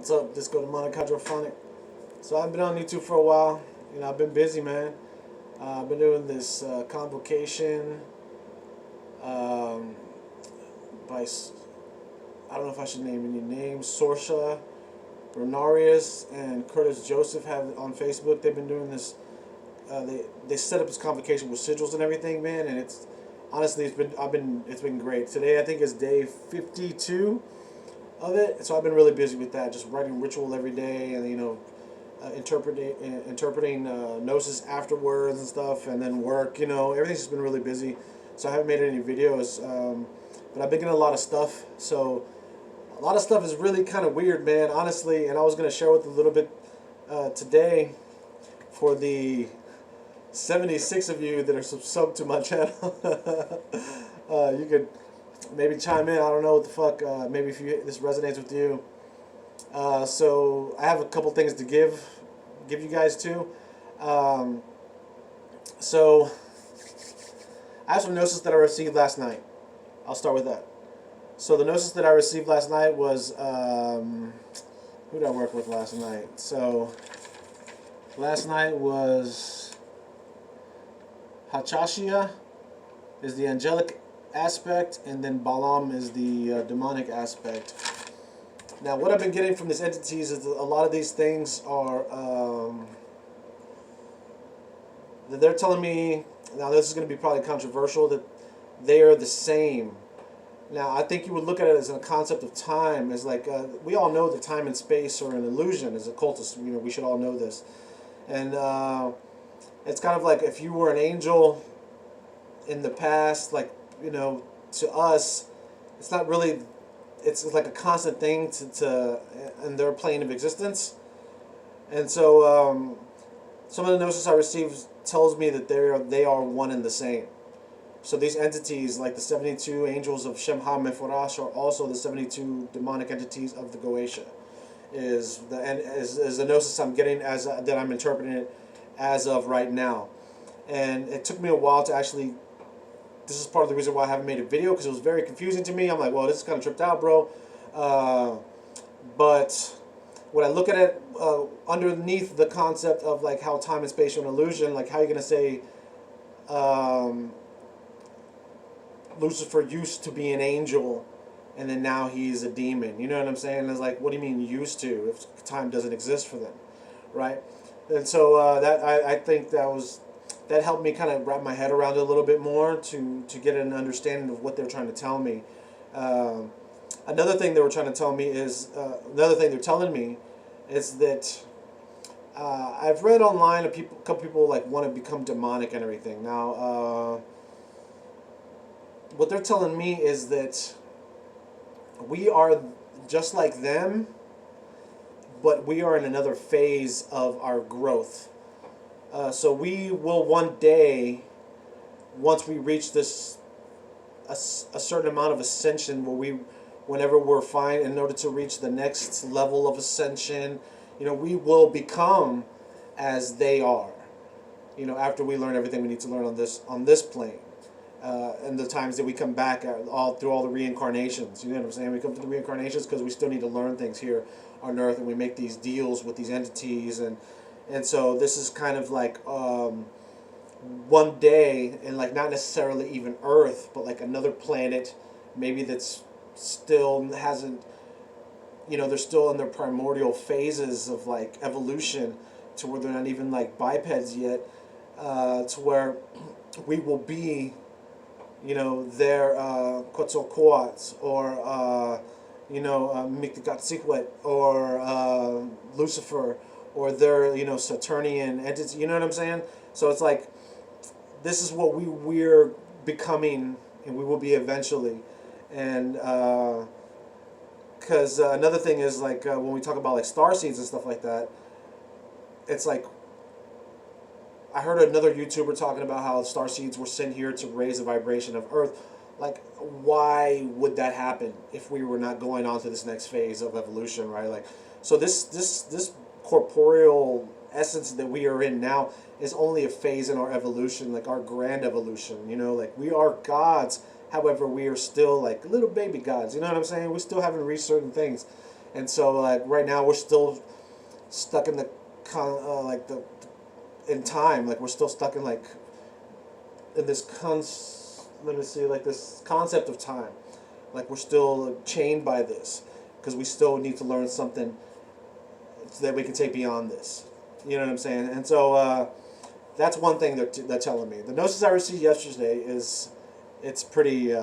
What's up? Just go to Monica Hydrophonic. So I've been on YouTube for a while. I've been busy, man. I've been doing this convocation um, by, I don't know if I should name any names, Sorsha, Renarius, and Curtis Joseph have on Facebook. They've been doing this. They set up this convocation with sigils and everything, man. And it's honestly it's been great. Today I think is day 52 of it, so I've been really busy with that, just writing ritual every day, and interpreting gnosis afterwards and stuff, and then work. Everything's just been really busy, so I haven't made any videos. But I've been getting a lot of stuff, so a lot of stuff is really kind of weird, man, honestly. And I was gonna share with a little bit today for the 76 of you that are subbed to my channel. You could maybe chime in. I don't know what the fuck. Maybe if this resonates with you. So I have a couple things to give you guys too. So I have some gnosis that I received last night. I'll start with that. So the gnosis that I received last night was who did I work with last night? So last night was Hachashia is the angelic aspect, and then Balaam is the demonic aspect. Now, what I've been getting from these entities is that a lot of these things are that they're telling me. Now, this is going to be probably controversial, that they are the same. Now, I think you would look at it as a concept of time, as like we all know that time and space are an illusion. As occultists, we should all know this, and it's kind of like if you were an angel in the past, like, to us, it's not really, it's like a constant thing to in their plane of existence. And so some of the gnosis I received tells me that they are one and the same. So these entities, like the 72 angels of Shemha Meforash, are also the 72 demonic entities of the Goetia. Is the gnosis I'm getting as that I'm interpreting it as of right now. And it took me a while to actually. This is part of the reason why I haven't made a video, because it was very confusing to me. I'm like, well, this is kind of tripped out, bro. But when I look at it underneath the concept of like how time and space are an illusion, like how you're gonna say Lucifer used to be an angel, and then now he's a demon. You know what I'm saying? It's like, what do you mean used to if time doesn't exist for them, right? And so I think that helped me kind of wrap my head around it a little bit more to get an understanding of what they're trying to tell me. Another thing they were trying to tell me is another thing they're telling me is that I've read online a couple people like want to become demonic and everything. Now, what they're telling me is that we are just like them, but we are in another phase of our growth. So we will one day, once we reach this a certain amount of ascension, whenever we're fine, in order to reach the next level of ascension, we will become as they are. After we learn everything we need to learn on this plane, and the times that we come back through all the reincarnations. You know what I'm saying? We come to the reincarnations because we still need to learn things here on Earth, and we make these deals with these entities and so this is kind of like one day, and like not necessarily even Earth, but like another planet, maybe that's still hasn't, they're still in their primordial phases of like evolution, to where they're not even like bipeds yet, to where we will be, their Quetzalcoatl, or Mictlantecuhtli, or Lucifer, or their Saturnian entities. You know what I'm saying? So it's like this is what we're becoming, and we will be eventually. And because another thing is like when we talk about like star seeds and stuff like that, it's like I heard another YouTuber talking about how star seeds were sent here to raise the vibration of Earth. Like, why would that happen if we were not going on to this next phase of evolution, right? Like, so this corporeal essence that we are in now is only a phase in our evolution, like our grand evolution. Like we are gods, however we are still like little baby gods. You know what I'm saying? We still haven't reached certain things, And so like right now we're still stuck in the like the in time, like we're still stuck in like in this let me see, like this concept of time, like we're still chained by this because we still need to learn something so that we can take beyond this. You know what I'm saying? And so that's one thing they're telling me. The gnosis I received yesterday is it's pretty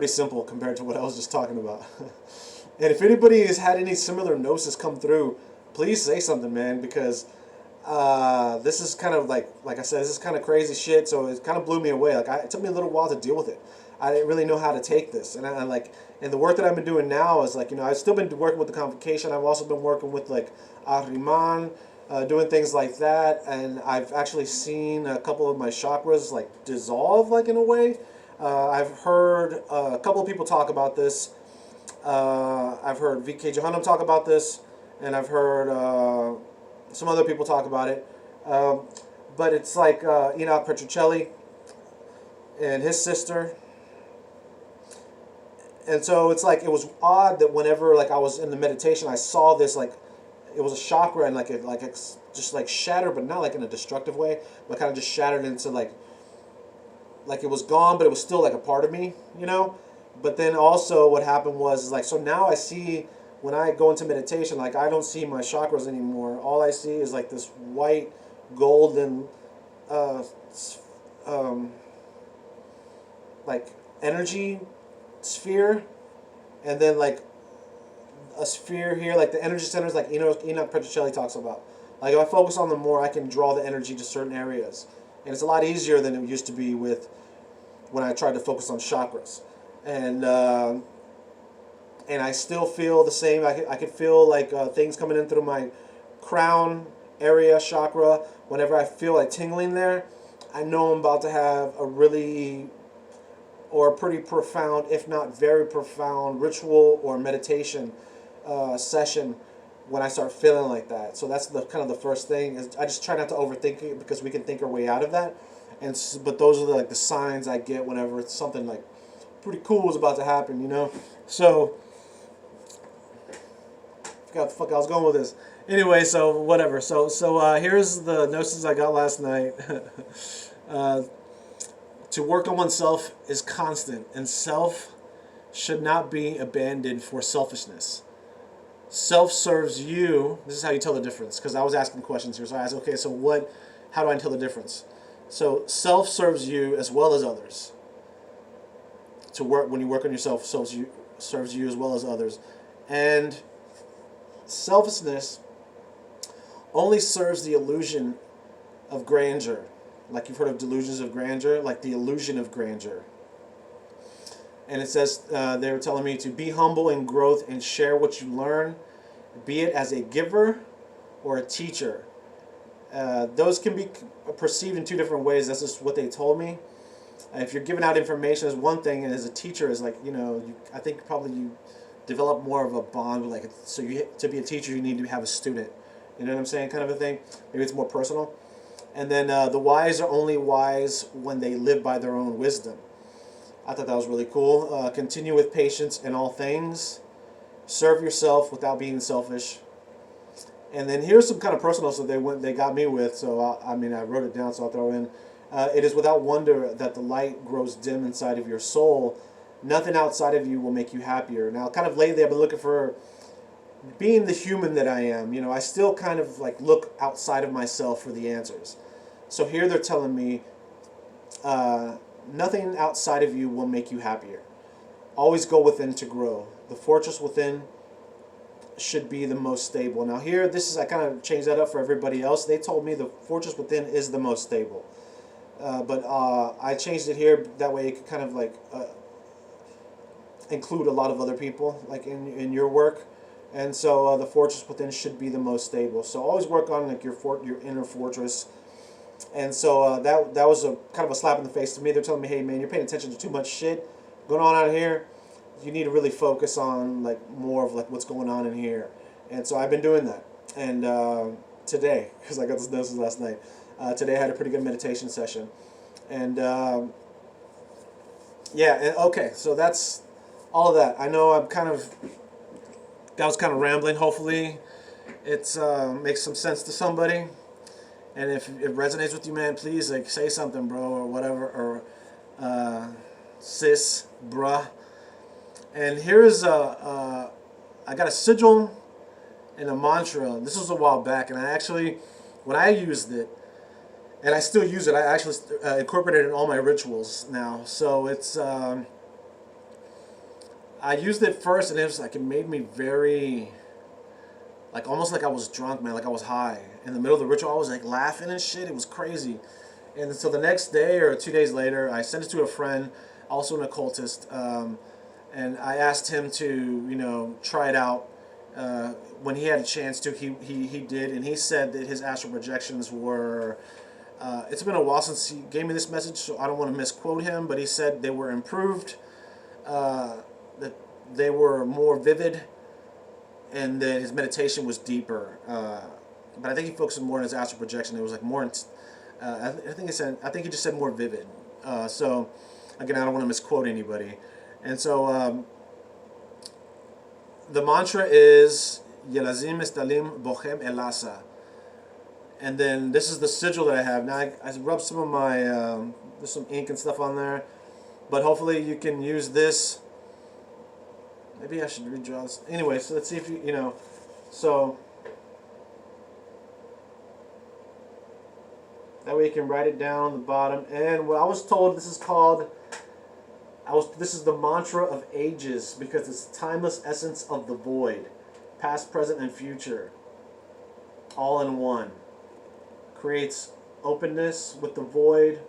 simple compared to what I was just talking about. And if anybody has had any similar gnosis come through, please say something, man, because this is kind of like I said, this is kind of crazy shit. So it kind of blew me away. Like it took me a little while to deal with it. I didn't really know how to take this, and and the work that I've been doing now is like, you know, I've still been working with the convocation. I've also been working with like Ahriman, doing things like that, and I've actually seen a couple of my chakras like dissolve, like in a way. I've heard a couple of people talk about this. I've heard VK Johannam talk about this, and I've heard some other people talk about it. But it's like Enoch Petruccelli and his sister. And so it's like, it was odd that whenever like I was in the meditation, I saw this, like it was a chakra, and it's just like shattered, but not like in a destructive way, but kind of just shattered into like it was gone, but it was still like a part of me, you know. But then also what happened was like, so now I see, when I go into meditation, like I don't see my chakras anymore. All I see is like this white golden like energy sphere, and then like a sphere here, like the energy centers, like Enoch Petruccelli talks about. Like if I focus on them more, I can draw the energy to certain areas, and it's a lot easier than it used to be with when I tried to focus on chakras. And I still feel the same. I could feel like things coming in through my crown area chakra. Whenever I feel like tingling there, I know I'm about to have a really, or a pretty profound, if not very profound, ritual or meditation session when I start feeling like that. So that's the kind of the first thing. Is I just try not to overthink it, because we can think our way out of that. But those are like the signs I get whenever it's something like pretty cool is about to happen, you know. So I forgot the fuck I was going with this. Anyway, so whatever. So here's the gnosis I got last night. To work on oneself is constant, and self should not be abandoned for selfishness. Self serves you. This is how you tell the difference, because I was asking questions here. So I asked, okay, so how do I tell the difference? So self serves you as well as others. When you work on yourself, serves you as well as others. And selfishness only serves the illusion of grandeur. Like you've heard of delusions of grandeur, like the illusion of grandeur. And it says, they were telling me to be humble in growth and share what you learn, be it as a giver or a teacher. Those can be perceived in two different ways. That's just what they told me. If you're giving out information is one thing, and as a teacher is like, you know, I think probably you develop more of a bond with, like, so to be a teacher you need to have a student. You know what I'm saying, kind of a thing. Maybe it's more personal. And then the wise are only wise when they live by their own wisdom. I thought that was really cool. Continue with patience in all things. Serve yourself without being selfish. And then here's some kind of personal stuff they got me with. So I wrote it down, so I'll throw in. It is without wonder that the light grows dim inside of your soul. Nothing outside of you will make you happier. Now, kind of lately, I've been looking for, being the human that I am, you know, I still kind of like look outside of myself for the answers. So here they're telling me, nothing outside of you will make you happier. Always go within to grow. The fortress within should be the most stable. Now here, I kind of changed that up for everybody else. They told me the fortress within is the most stable. But I changed it here, that way it could kind of like include a lot of other people, like in your work. And so the fortress within should be the most stable. So always work on like your inner fortress. And so that was a kind of a slap in the face to me. They're telling me, hey man, you're paying attention to too much shit going on out here. You need to really focus on like more of like what's going on in here. And so I've been doing that. And today, because I got this notice last night, today I had a pretty good meditation session. And yeah, and okay, so that's all of that. I know I'm kind of That was kind of rambling. Hopefully, it makes some sense to somebody. And if it resonates with you, man, please like say something, bro, or whatever, or sis, bruh. And here's I got a sigil and a mantra. This was a while back, and I actually, when I used it, and I still use it, I actually incorporated it in all my rituals now. So it's I used it first, and it was like it made me very, like almost like I was drunk, man, like I was high. In the middle of the ritual, I was like laughing and shit. It was crazy. And so the next day or 2 days later, I sent it to a friend, also an occultist, and I asked him to, you know, try it out. When he had a chance to, he did, and he said that his astral projections were. It's been a while since he gave me this message, so I don't want to misquote him, but he said they were improved, that they were more vivid, and that his meditation was deeper. But I think he focused more on his astral projection. It was like more. I think he just said more vivid. So again, I don't want to misquote anybody, and so the mantra is Yelazim Estalim Bochem Elasa. And then this is the sigil that I have. Now I rubbed some of my, there's some ink and stuff on there. But hopefully you can use this. Maybe I should redraw this. Anyway, so let's see if you know. So that way you can write it down on the bottom. And what I was told, this is called, this is the mantra of ages, because it's the timeless essence of the void. Past, present, and future. All in one. Creates openness with the void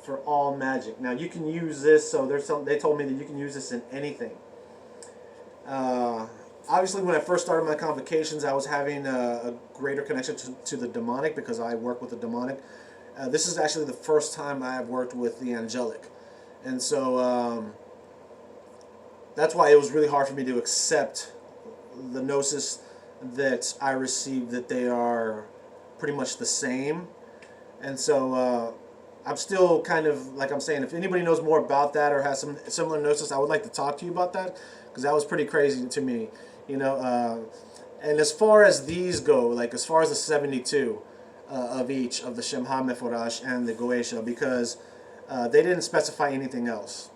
for all magic. Now you can use this, so they told me that you can use this in anything. Obviously when I first started my convocations, I was having a greater connection to the demonic, because I work with the demonic. This is actually the first time I have worked with the angelic. And so that's why it was really hard for me to accept the gnosis that I received, that they are pretty much the same. And so I'm still kind of, like I'm saying, if anybody knows more about that or has some similar gnosis, I would like to talk to you about that, because that was pretty crazy to me, you know. And as far as these go, like as far as the 72 of each of the Shemha Meforash and the Goesha, because they didn't specify anything else.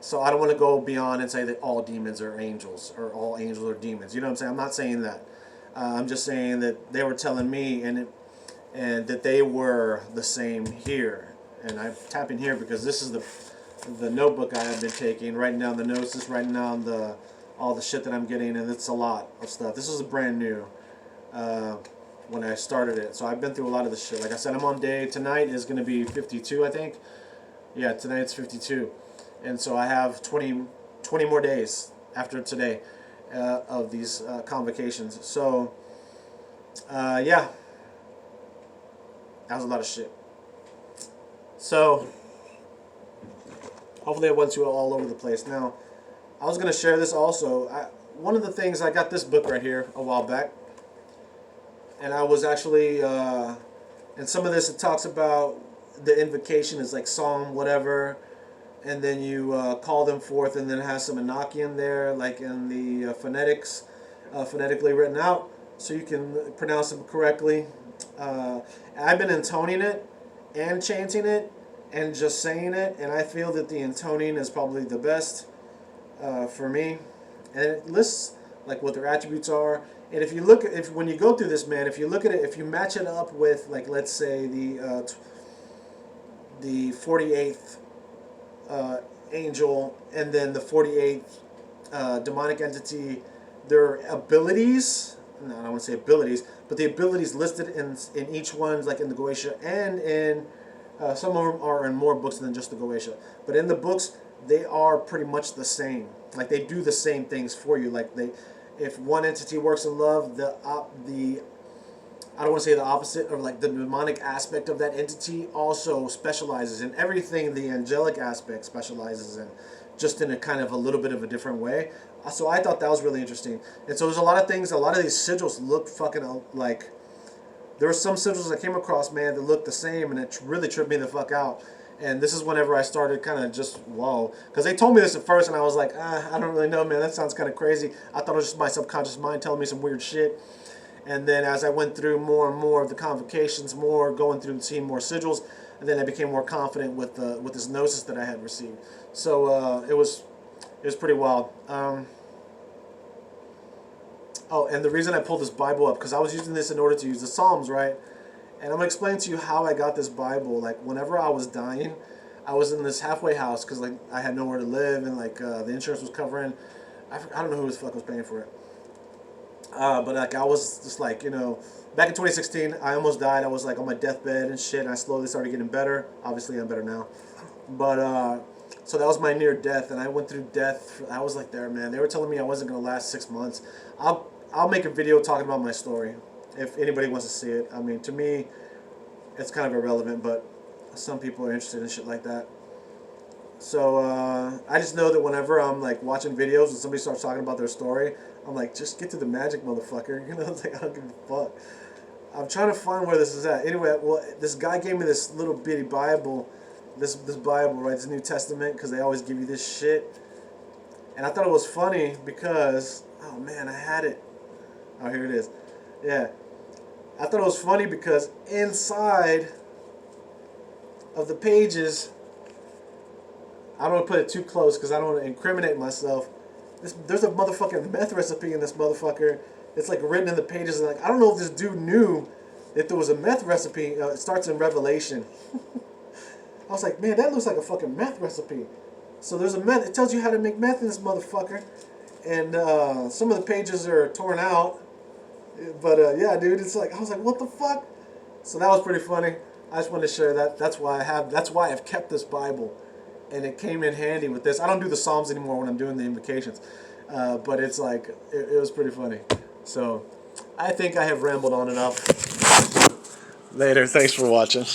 So I don't want to go beyond and say that all demons are angels, or all angels are demons. You know what I'm saying? I'm not saying that. I'm just saying that they were telling me, and that they were the same here. And I'm tapping here because this is the notebook I have been taking, writing down the notes, writing down all the shit that I'm getting, and it's a lot of stuff. This is brand new when I started it, so I've been through a lot of this shit. Like I said, I'm on tonight is going to be 52, I think. Yeah, tonight's 52. And so I have 20 more days after today of these convocations. So, yeah, that was a lot of shit. So, hopefully it went to all over the place. Now, I was going to share this also. One of the things, I got this book right here a while back. And I was actually, and some of this, it talks about the invocation is like Psalm whatever. And then you call them forth, and then it has some Enochian there, like in the phonetics, phonetically written out, so you can pronounce them correctly. I've been intoning it and chanting it and just saying it, and I feel that the intoning is probably the best for me. And it lists like what their attributes are. And if you look, when you go through this, man, if you look at it, if you match it up with, like, let's say the 48th angel, and then the 48th demonic entity, their abilities, no, I don't want to say abilities, but the abilities listed in each one, like in the Goetia, and in some of them are in more books than just the Goetia, but in the books they are pretty much the same. Like they do the same things for you. Like if one entity works in love, I don't want to say the opposite, or like the demonic aspect of that entity also specializes in everything the angelic aspect specializes in, just in a kind of a little bit of a different way. So I thought that was really interesting. And so there's a lot of things, a lot of these sigils look fucking like, there were some sigils I came across, man, that looked the same, and it really tripped me the fuck out. And this is whenever I started kind of just, whoa. Because they told me this at first, and I was like, I don't really know, man. That sounds kind of crazy. I thought it was just my subconscious mind telling me some weird shit. And then as I went through more and more of the convocations, more going through and seeing more sigils, and then I became more confident with this gnosis that I had received. So it was pretty wild. Oh, and the reason I pulled this Bible up, because I was using this in order to use the Psalms, right? And I'm going to explain to you how I got this Bible. Like, whenever I was dying, I was in this halfway house because, like, I had nowhere to live, and, like, the insurance was covering. I don't know who the fuck was paying for it. But, like, I was just, like, you know, back in 2016, I almost died. I was, like, on my deathbed and shit, and I slowly started getting better. Obviously, I'm better now. But, so that was my near death, and I went through death. I was, like, there, man. They were telling me I wasn't going to last 6 months. I'll make a video talking about my story if anybody wants to see it. I mean, to me, it's kind of irrelevant, but some people are interested in shit like that. So I just know that whenever I'm like watching videos and somebody starts talking about their story, I'm like, just get to the magic, motherfucker. You know, it's like, I don't give a fuck. I'm trying to find where this is at. Anyway, well, this guy gave me this little bitty Bible, this Bible, right, this New Testament, because they always give you this shit. And I thought it was funny because, oh man, I had it. Oh, here it is. Yeah. I thought it was funny because inside of the pages, I don't want to put it too close because I don't want to incriminate myself. There's a motherfucking meth recipe in this motherfucker. It's like written in the pages. And like, I don't know if this dude knew that there was a meth recipe. It starts in Revelation. I was like, man, that looks like a fucking meth recipe. So there's a meth. It tells you how to make meth in this motherfucker. And some of the pages are torn out. But yeah, dude, it's like, I was like, what the fuck? So that was pretty funny. I just wanted to share that. That's why I've kept this Bible, and it came in handy with this. I don't do the Psalms anymore when I'm doing the invocations, but it's like it was pretty funny. So I think I have rambled on enough. Later. Thanks for watching.